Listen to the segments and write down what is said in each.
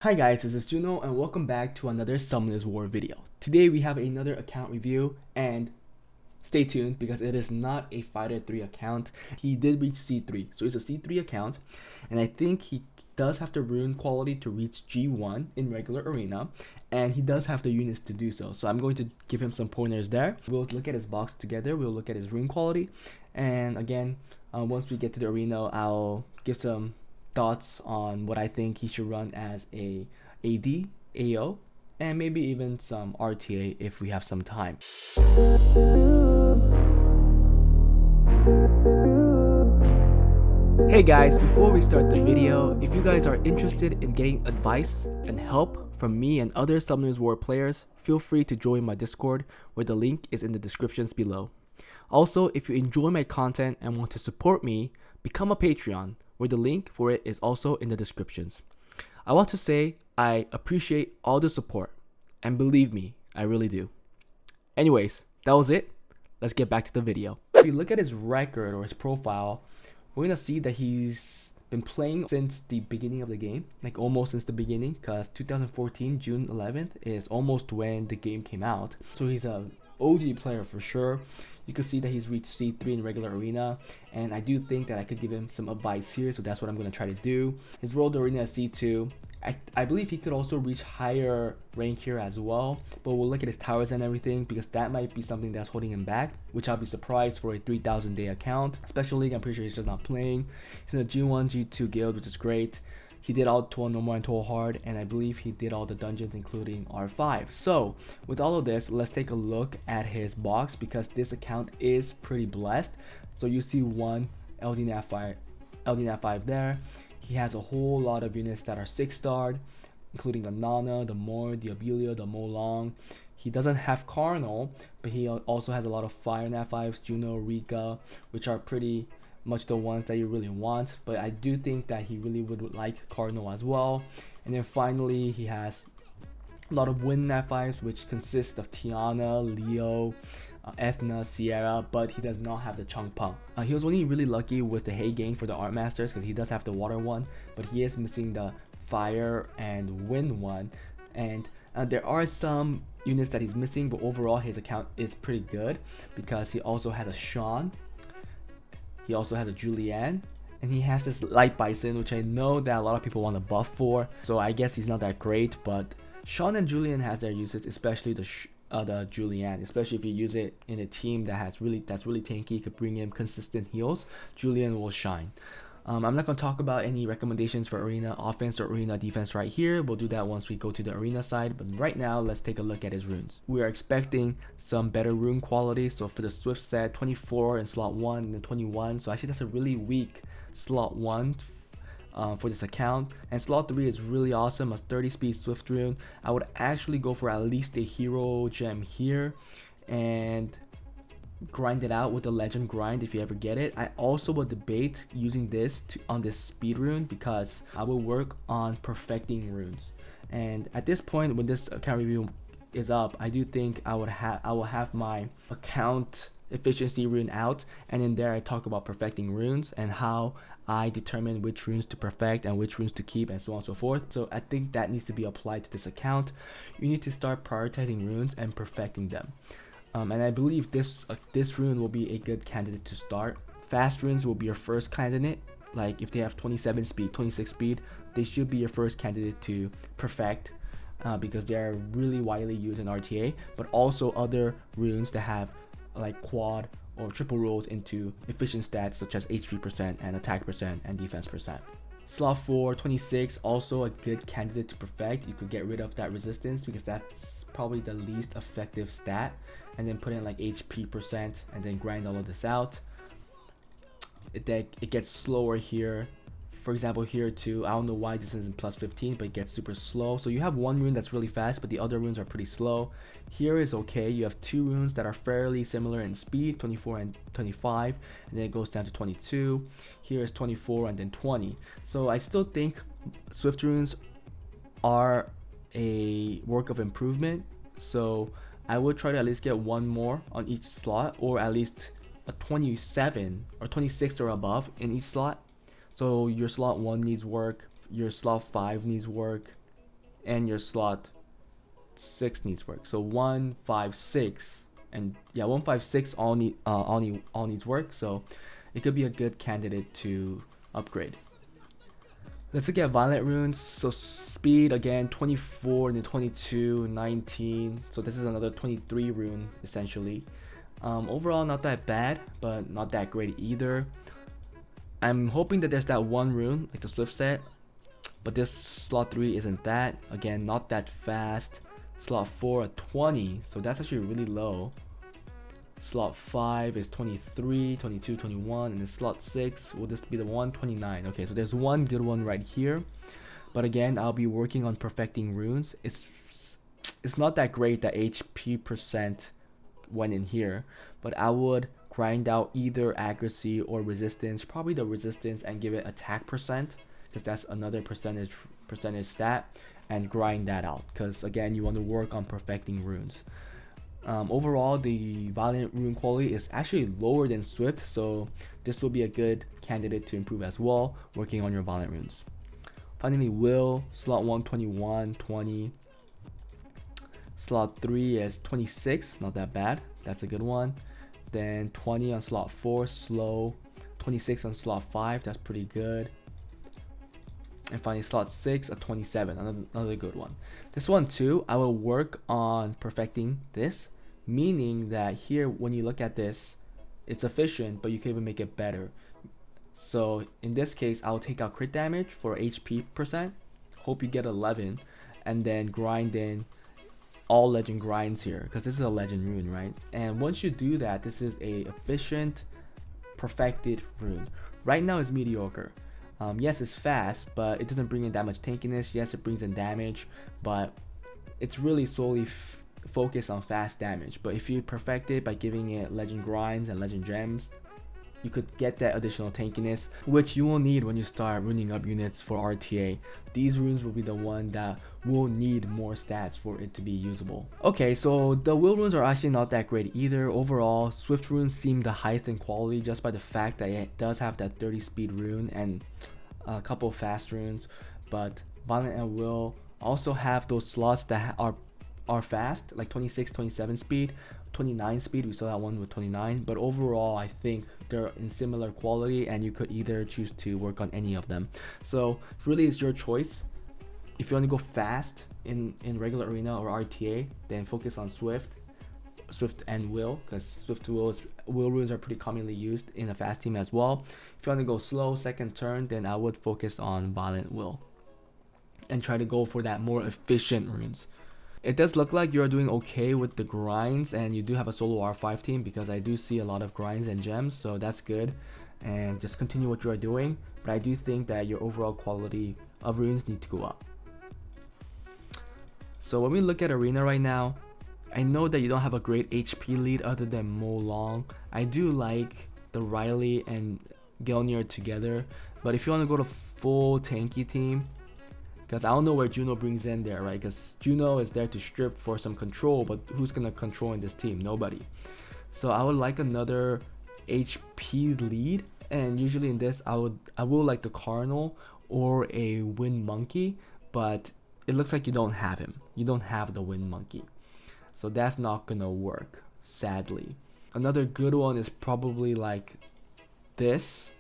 Hi guys, this is Juno and welcome back to another Summoners War video. Today we have another account review and stay tuned because it is not a Fighter 3 account. He did reach C3, so it's a C3 account and I think he does have the rune quality to reach G1 in regular arena and he does have the units to do so. So I'm going to give him some pointers there. We'll look at his box together, we'll look at his rune quality, and again, once we get to the arena, I'll give some thoughts on what I think he should run as a AD, AO, and maybe even some RTA if we have some time. Hey guys, before we start the video, if you guys are interested in getting advice and help from me and other Summoners War players, feel free to join my Discord where the link is in the descriptions below. Also, if you enjoy my content and want to support me, become a Patreon, where the link for it is also in the descriptions. I want to say I appreciate all the support, and believe me, I really do. Anyways, that was it. Let's get back to the video. If you look at his record or his profile, we're gonna see that he's been playing since the beginning of the game, like almost since the beginning, because 2014 June 11th is almost when the game came out. So he's an OG player for sure. You can see that he's reached C3 in regular arena, and I do think that I could give him some advice here, so that's what I'm going to try to do. His world arena is C2. I believe he could also reach higher rank here as well, but we'll look at his towers and everything because that might be something that's holding him back, which I'll be surprised for a 3,000 day account. Special League, I'm pretty sure he's just not playing. He's in a G1, G2 guild, which is great. He did all 12 normal and 12 hard, and I believe he did all the dungeons including R5. So with all of this, let's take a look at his box because this account is pretty blessed. So you see one LD5 there. He has a whole lot of units that are 6-starred, including the Nana, the Moore, the Abelia, the Molong. He doesn't have Carnal, but he also has a lot of Fire Nat5s, Juno, Rika, which are pretty much the ones that you really want, but I do think that he really would like Cardinal as well. And then finally he has a lot of Wind Nat5s, which consist of Tiana, Leo, Ethna, Sierra, but he does not have the Changpeng. He was only really lucky with the Hay Gang for the Art Masters because he does have the Water one, but he is missing the Fire and Wind one. And there are some units that he's missing, but overall his account is pretty good because he also has a Sean. He also has a Julianne, and he has this Light Bison, which I know that a lot of people want to buff for. So I guess he's not that great, but Sean and Julian has their uses, especially the Julianne. Especially if you use it in a team that's really tanky, could bring in consistent heals. Julian will shine. I'm not going to talk about any recommendations for arena offense or arena defense right here. We'll do that once we go to the arena side, but right now let's take a look at his runes. We are expecting some better rune quality. So for the Swift set, 24 in slot 1 and then 21, so actually that's a really weak slot 1 for this account. And slot 3 is really awesome, a 30 speed Swift rune. I would actually go for at least a hero gem here and grind it out with the legend grind if you ever get it. I also will debate using this on this speed rune because I will work on perfecting runes. And at this point, when this account review is up, I do think I will have my account efficiency rune out, and in there I talk about perfecting runes and how I determine which runes to perfect and which runes to keep and so on and so forth. So I think that needs to be applied to this account. You need to start prioritizing runes and perfecting them. And I believe this rune will be a good candidate to start. Fast runes will be your first candidate. Like if they have 27 speed, 26 speed, they should be your first candidate to perfect because they are really widely used in RTA. But also other runes that have like quad or triple rolls into efficient stats such as HP percent and attack percent and defense percent. Slot 4, 26, also a good candidate to perfect. You could get rid of that resistance because that's probably the least effective stat, and then put in like HP percent and then grind all of this out. It gets slower here. For example, here too, I don't know why this isn't plus 15, but it gets super slow. So you have one rune that's really fast, but the other runes are pretty slow. Here is okay. You have two runes that are fairly similar in speed, 24 and 25, and then it goes down to 22. Here is 24 and then 20. So I still think Swift runes are a work of improvement. So I would try to at least get one more on each slot, or at least a 27 or 26 or above in each slot. So your slot 1 needs work, your slot 5 needs work, and your slot 6 needs work. So 1, 5, 6, and yeah, 1, 5, 6 all needs work. So it could be a good candidate to upgrade. Let's look at violent runes. So speed again, 24 and then 22, 19. So this is another 23 rune essentially. Overall not that bad, but not that great either. I'm hoping that there's that one rune like the Swift set, but this slot 3 isn't that. Again, not that fast. Slot 4 at 20, so that's actually really low. Slot 5 is 23, 22, 21, and then slot 6 will this be the one? 29. Okay, so there's one good one right here. But again, I'll be working on perfecting runes. It's not that great that HP percent went in here, but I would grind out either accuracy or resistance, probably the resistance, and give it attack percent, because that's another percentage stat, and grind that out, because again, you want to work on perfecting runes. Overall, the violent rune quality is actually lower than Swift, so this will be a good candidate to improve as well, working on your violent runes. Finally, Will, slot 1, 21, 20. Slot 3 is 26, not that bad, that's a good one. Then 20 on slot 4, slow. 26 on slot 5, that's pretty good. And finally slot 6 a 27, another good one. This one too, I will work on perfecting this, meaning that here when you look at this, it's efficient, but you can even make it better. So in this case, I'll take out crit damage for HP percent, hope you get 11, and then grind in all legend grinds here, because this is a legend rune, right? And once you do that, this is a efficient perfected rune. Right now it's mediocre. Yes, it's fast, but it doesn't bring in that much tankiness. Yes, it brings in damage, but it's really solely focused on fast damage. But if you perfect it by giving it legend grinds and legend gems, you could get that additional tankiness, which you will need when you start runing up units for RTA. These runes will be the one that will need more stats for it to be usable. Okay, so the will runes are actually not that great either. Overall, Swift runes seem the highest in quality just by the fact that it does have that 30 speed rune and a couple fast runes, but Violent and Will also have those slots that are fast, like 26, 27 speed, 29 speed. We saw that one with 29, but overall I think they're in similar quality, and you could either choose to work on any of them. So really it's your choice. If you want to go fast in regular arena or RTA, then focus on Swift and Will, because Will runes are pretty commonly used in a fast team as well. If you want to go slow second turn, then I would focus on Violent Will and try to go for that more efficient runes. It does look like you're doing okay with the grinds, and you do have a solo R5 team, because I do see a lot of grinds and gems, so that's good. And just continue what you are doing, but I do think that your overall quality of runes need to go up. So when we look at arena right now, I know that you don't have a great HP lead other than Mo Long. I do like the Riley and Gelnir together, but if you want to go to full tanky team, because I don't know where Juno brings in there, right? Because Juno is there to strip for some control, but who's gonna control in this team? Nobody. So I would like another HP lead, and usually in this I will like the Cardinal or a Wind Monkey, but it looks like you don't have him. You don't have the Wind Monkey, so that's not gonna work, sadly. Another good one is probably like this,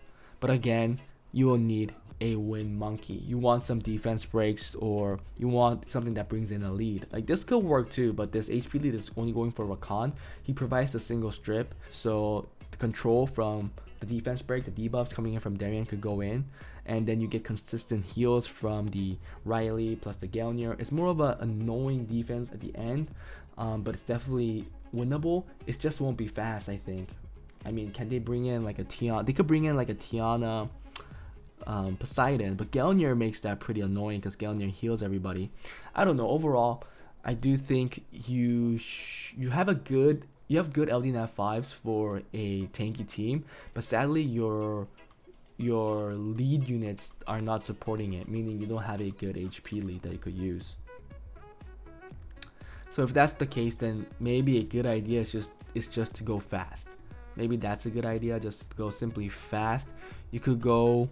but again, you will need a Wind Monkey. You want some defense breaks, or you want something that brings in a lead. Like this could work too, but this HP lead is only going for Rakan. He provides the single strip, so the control from the defense break, the debuffs coming in from Darien could go in, and then you get consistent heals from the Riley plus the Gelnir. It's more of an annoying defense at the end, but it's definitely winnable. It just won't be fast, I think. I mean, can they bring in like a Tiana? They could bring in like a Tiana, Poseidon, but Gelnir makes that pretty annoying because Gelnir heals everybody. I don't know. Overall, I do think you have good LD 5s for a tanky team, but sadly your lead units are not supporting it, meaning you don't have a good HP lead that you could use. So if that's the case, then maybe a good idea is just to go fast. Maybe that's a good idea. Just go simply fast. You could go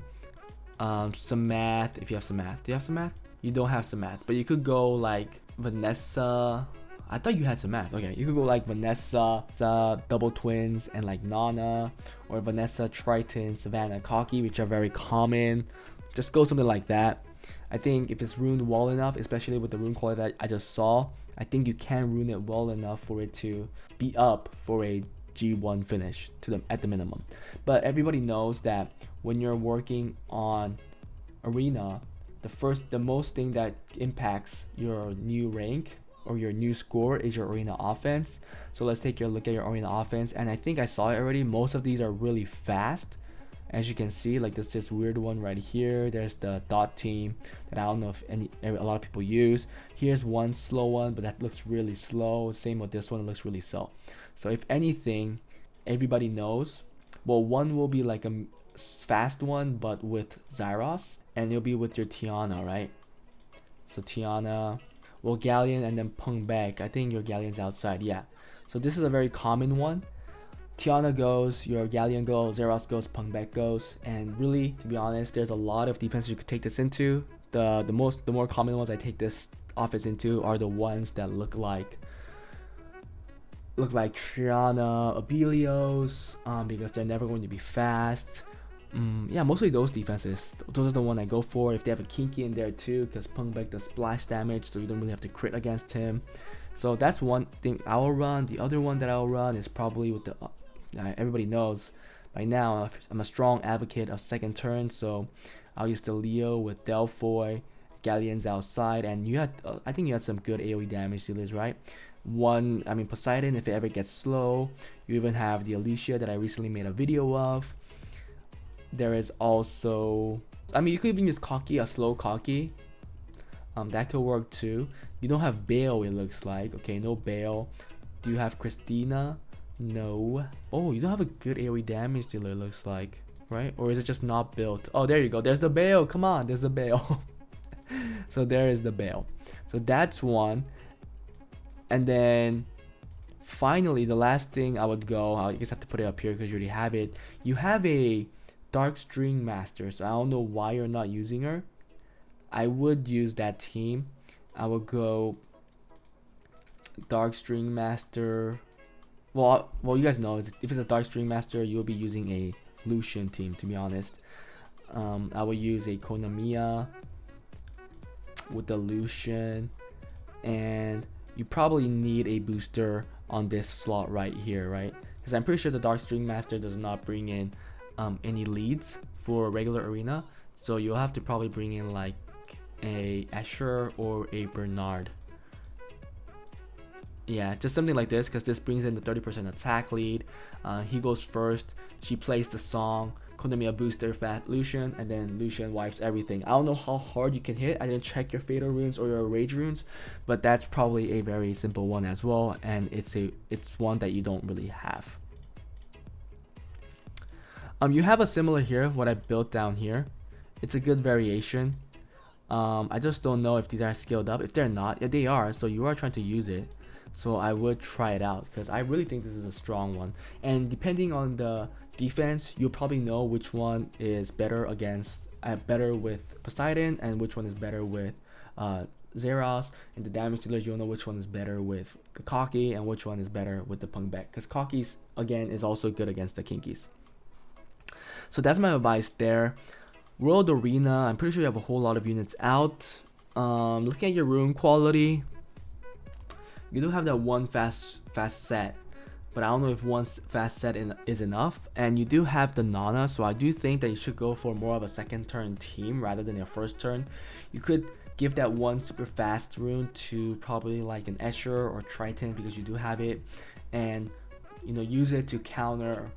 some math if you have some math. Do you have some math? You don't have Samath, but you could go like Vanessa. I thought you had Samath. Okay, you could go like Vanessa, Double Twins, and like Nana, or Vanessa, Triton, Savannah, Cocky, which are very common. Just go something like that. I think if it's runed well enough, especially with the rune quality that I just saw, I think you can rune it well enough for it to be up for a G1 finish at the minimum. But everybody knows that when you're working on arena, the most thing that impacts your new rank or your new score is your arena offense. So let's take a look at your arena offense, and I think I saw it already. Most of these are really fast. As you can see, like this weird one right here. There's the dot team that I don't know if a lot of people use. Here's one slow one, but that looks really slow. Same with this one, it looks really slow. So if anything, everybody knows. Well, one will be like a fast one, but with Zyros, and it'll be with your Tiana, right? So Tiana, well, Galleon, and then Pung back. I think your Galleon's outside, yeah. So this is a very common one. Tiana goes, your Galleon goes, Zeros goes, Pung back goes, and really, to be honest, there's a lot of defenses you could take this into. The more common ones I take this offense into are the ones that look like Triana, Abelios, because they're never going to be fast. Yeah, mostly those defenses. Those are the one I go for. If they have a Kinky in there too, because Pung back does splash damage, so you don't really have to crit against him. So that's one thing I'll run. The other one that I'll run is probably with the everybody knows by now I'm a strong advocate of second turn, so I'll use the Leo with Delphoy, Galleon's outside, and you had I think you had some good AoE damage dealers, right? Poseidon, if it ever gets slow. You even have the Alicia that I recently made a video of. There is also, you could even use Cocky, a slow Cocky. That could work too. You don't have Bale, it looks like. Okay, no Bale. Do you have Christina? No. Oh, you don't have a good AoE damage dealer, looks like, right? Or is it just not built? Oh, there you go. There's the Bale. Come on, there's the Bale. So there is the Bale. So that's one. And then finally, the last thing I would go, I just have to put it up here because you already have it. You have a Dark String Master, so I don't know why you're not using her. I would use that team. I would go Dark String Master. Well, you guys know if it's a Dark String Master, you'll be using a Lucian team, to be honest. I would use a Konamiya with the Lucian, and you probably need a booster on this slot right here, right? Because I'm pretty sure the Dark String Master does not bring in any leads for regular arena, so you'll have to probably bring in like a Asher or a Bernard. Yeah, just something like this, because this brings in the 30% attack lead. He goes first. She plays the song. Konamiya booster fat Lucian, and then Lucian wipes everything. I don't know how hard you can hit. I didn't check your fatal runes or your rage runes, but that's probably a very simple one as well, and it's one that you don't really have. You have a similar here, what I built down here. It's a good variation. I just don't know if these are skilled up. If they're not, yeah, they are, so you are trying to use it. So I would try it out because I really think this is a strong one. And depending on the defense, you'll probably know which one is better with Poseidon and which one is better with Zeros. And the damage dealers, you'll know which one is better with the Cocky and which one is better with the Pung back. Because Cocky's, again, is also good against the Kinkies. So that's my advice there. World Arena, I'm pretty sure you have a whole lot of units out. Looking at your rune quality, you do have that one fast set, but I don't know if one fast set is enough. And you do have the Nana, so I do think that you should go for more of a second turn team rather than your first turn. You could give that one super fast rune to probably like an Escher or Triton because you do have it, and use it to counter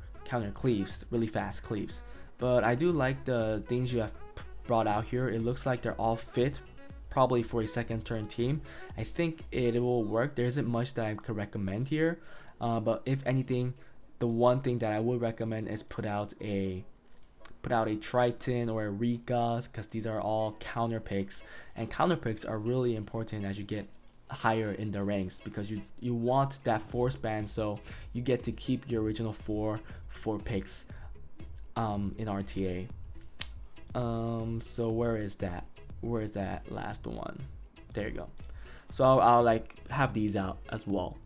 cleaves, really fast cleaves. But I do like the things you have brought out here. It looks like they're all fit probably for a second turn team. I think it will work. There isn't much that I could recommend here, but if anything, the one thing that I would recommend is put out a Triton or a Rika, because these are all counter picks, and counter picks are really important as you get higher in the ranks, because you want that force band, so you get to keep your original four picks in RTA. So where is that? where is that last one? There you go. So I'll like have these out as well.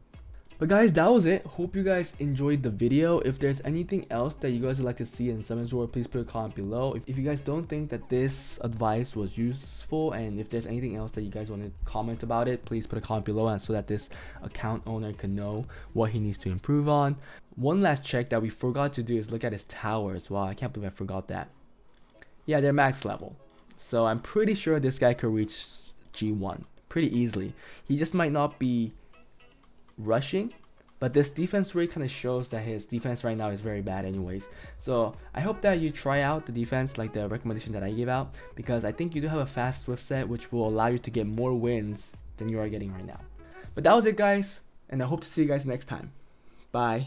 But guys, that was it. Hope you guys enjoyed the video. If there's anything else that you guys would like to see in Summon Sword, please put a comment below. If you guys don't think that this advice was useful, and if there's anything else that you guys want to comment about it, please put a comment below, and so that this account owner can know what he needs to improve on. One last check that we forgot to do is look at his towers. Wow, I can't believe I forgot that. Yeah, they're max level. So I'm pretty sure this guy could reach G1 pretty easily. He just might not be rushing, but this defense rate kind of shows that his defense right now is very bad anyways. So I hope that you try out the defense like the recommendation that I gave out, because I think you do have a fast swift set which will allow you to get more wins than you are getting right now. But that was it guys, and I hope to see you guys next time. Bye.